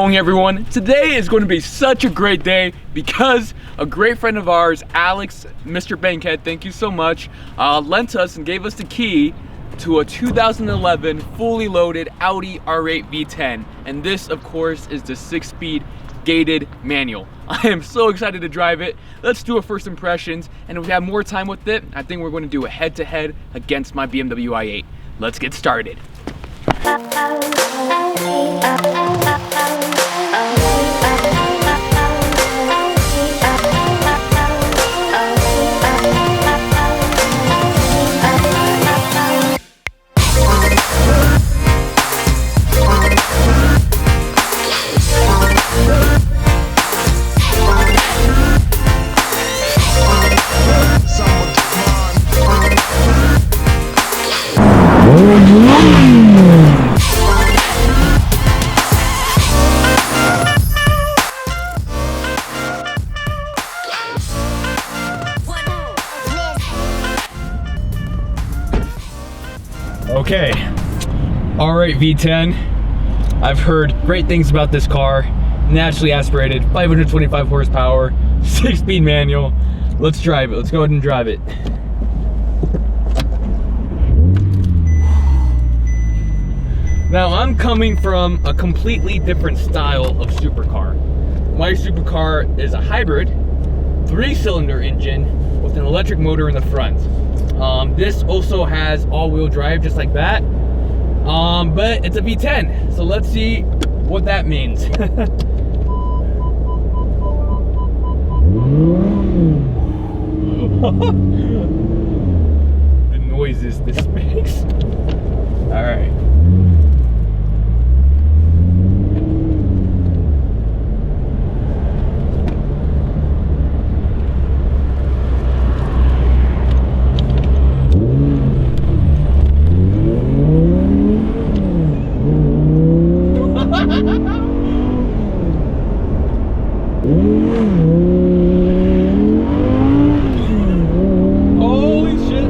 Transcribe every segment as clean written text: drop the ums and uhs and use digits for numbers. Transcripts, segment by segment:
Morning everyone. Today is going to be such a great day because a great friend of ours, Alex, Mr. Bankhead, thank you so much, lent us and gave us the key to a 2011 fully loaded Audi R8 V10. And this, of course, is the 6-speed gated manual. I am so excited to drive it. Let's do a first impressions, and if we have more time with it, I think we're going to do a head-to-head against my BMW i8. Let's get started. Okay, R8 V10. I've heard great things about this car. Naturally aspirated, 525 horsepower, 6-speed manual. Let's drive it. Let's go ahead and drive it. Now, I'm coming from a completely different style of supercar. My supercar is a hybrid, 3-cylinder engine with an electric motor in the front. This also has all-wheel drive just like that, but it's a V10, so let's see what that means. The noises this makes. All right. Holy shit.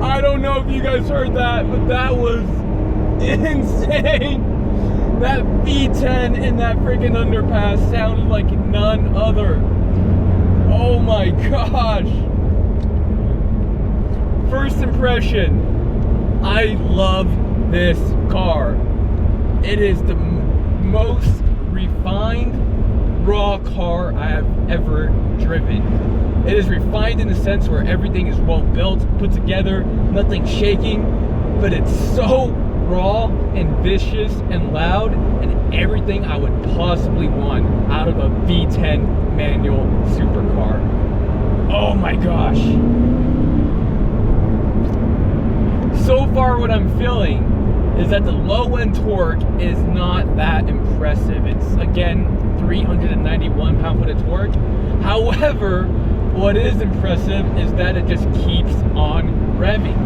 I don't know if you guys heard that, but that was insane. That V10 in that freaking underpass sounded like none other. Oh my gosh. First impression, I love this car. It is the most refined, raw car I have ever driven. It is refined in the sense where everything is well built, put together, nothing shaking, but it's so raw and vicious and loud and everything I would possibly want out of a V10 manual supercar. Oh my gosh. So far what I'm feeling is that the low end torque is not that impressive. It's again 391 pound-foot of torque. However, what is impressive is that it just keeps on revving.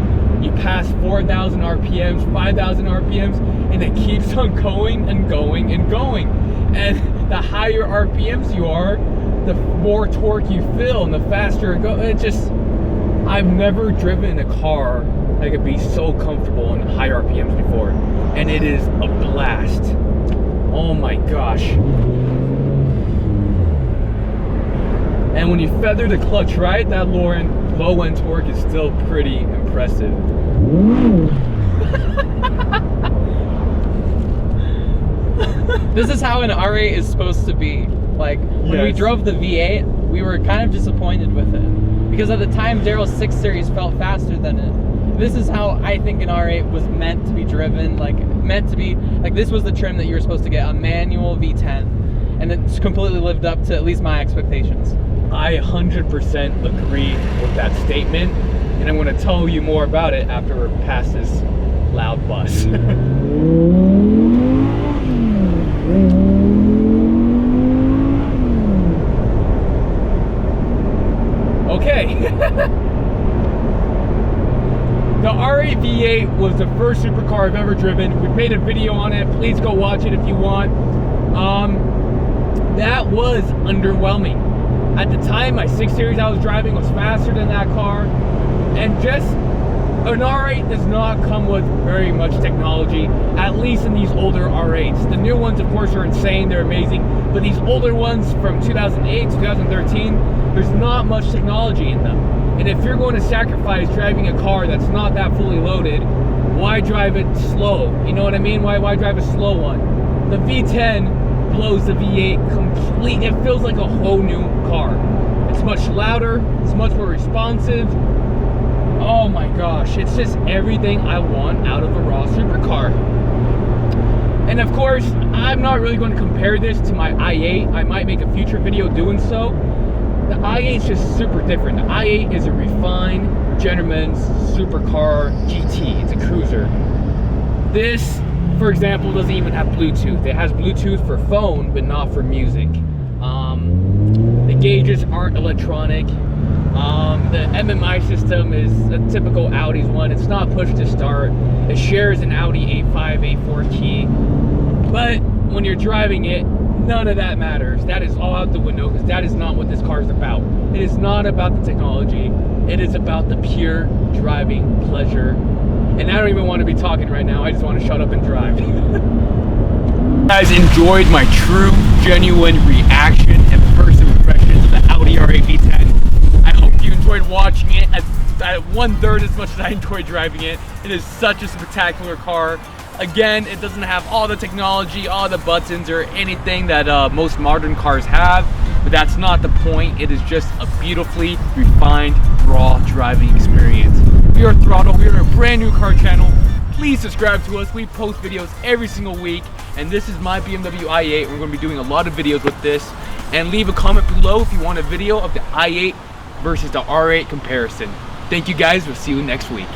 You pass 4,000 RPMs, 5,000 RPMs, and it keeps on going and going and going. And the higher RPMs you are, the more torque you feel and the faster it goes. It just, I've never driven a car that could be so comfortable in high RPMs before. And it is a blast. Oh my gosh. And when you feather the clutch right, that low end torque is still pretty impressive. This is how an R8 is supposed to be. Like, when we drove the V8, we were kind of disappointed with it. Because at the time, Daryl's 6 Series felt faster than it. This is how I think an R8 was meant to be driven. Like, meant to be, like, this was the trim that you were supposed to get, a manual V10. And it's completely lived up to at least my expectations. I 100% agree with that statement, and I'm going to tell you more about it after we're past this loud bus. Okay. The R8 V8 was the first supercar I've ever driven. We've made a video on it. Please go watch it if you want. That was underwhelming. At the time, my 6 Series I was driving was faster than that car. And just an R8 does not come with very much technology, at least in these older R8s. The new ones, of course, are insane, they're amazing, but these older ones from 2008, 2013, there's not much technology in them. And if you're going to sacrifice driving a car that's not that fully loaded, why drive it slow? You know what I mean? Why drive a slow one? The V10 blows the V8 complete. It feels like a whole new car. It's much louder, it's much more responsive. Oh my gosh, it's just everything I want out of a raw supercar. And of course, I'm not really going to compare this to my i8. I might make a future video doing so. The i8 is just super different. The i8 is a refined gentleman's supercar GT. It's a cruiser. This, for example, doesn't even have Bluetooth. It has Bluetooth for phone, but not for music. The gauges aren't electronic. The MMI system is a typical Audi's one. It's not push to start. It shares an Audi A5, A4 key. But when you're driving it, none of that matters. That is all out the window because that is not what this car is about. It is not about the technology. It is about the pure driving pleasure. And I don't even want to be talking right now. I just want to shut up and drive. You guys enjoyed my true, genuine reaction and first impressions of the Audi R8 V10. I hope you enjoyed watching it at 1/3 as much as I enjoyed driving it. It is such a spectacular car. Again, it doesn't have all the technology, all the buttons, or anything that most modern cars have, but that's not the point. It is just a beautifully refined, raw driving experience. We are Throttle. We are a brand new car channel. Please subscribe to us. We post videos every single week, and this is my BMW i8. We're going to be doing a lot of videos with this, and leave a comment below if you want a video of the i8 versus the R8 comparison. Thank you guys. We'll see you next week.